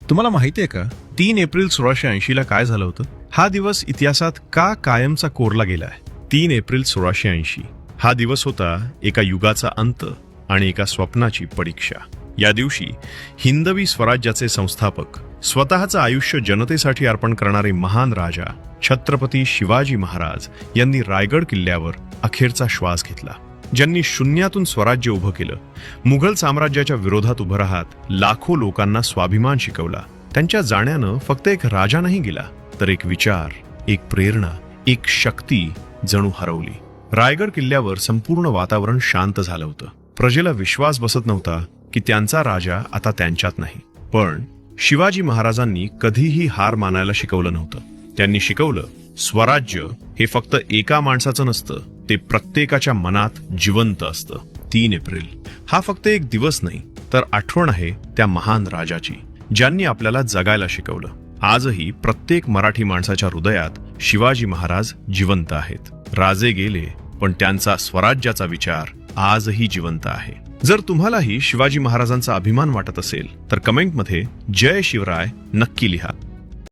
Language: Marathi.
तुम्हाला माहिती आहे का 3 एप्रिल 1680 ला काय झालं होतं? हा दिवस इतिहासात का कायमचा कोरला गेलाय? 3 एप्रिल 1680 हा दिवस होता एका युगाचा अंत आणि एका स्वप्नाची परीक्षा. या दिवशी हिंदवी स्वराज्याचे संस्थापक, स्वतःचं आयुष्य जनतेसाठी अर्पण करणारे महान राजा छत्रपती शिवाजी महाराज यांनी रायगड किल्ल्यावर अखेरचा श्वास घेतला. ज्यांनी शून्यातून स्वराज्य उभं केलं, मुघल साम्राज्याच्या विरोधात उभं राहत लाखो लोकांना स्वाभिमान शिकवला. त्यांच्या जाण्यानं फक्त एक राजा नाही गेला, तर एक विचार, एक प्रेरणा, एक शक्ती जणू हरवली. रायगड किल्ल्यावर संपूर्ण वातावरण शांत झालं होतं. प्रजेला विश्वास बसत नव्हता की त्यांचा राजा आता त्यांच्यात नाही. पण शिवाजी महाराजांनी कधीही हार मानायला शिकवलं नव्हतं. त्यांनी शिकवलं, स्वराज्य हे फक्त एका माणसाचं नसतं, ते प्रत्येकाच्या मनात जिवंत असतं. 3 एप्रिल हा फक्त एक दिवस नाही, तर आठवण आहे त्या महान राजाची, ज्यांनी आपल्याला जगायला शिकवलं. आजही प्रत्येक मराठी माणसाच्या हृदयात शिवाजी महाराज जिवंत आहेत. राजे गेले, पण त्यांचा स्वराज्याचा विचार आजही जिवंत आहे. जर तुम्हालाही शिवाजी महाराजांचा अभिमान वाटत असेल तर कमेंटमध्ये जय शिवराय नक्की लिहा.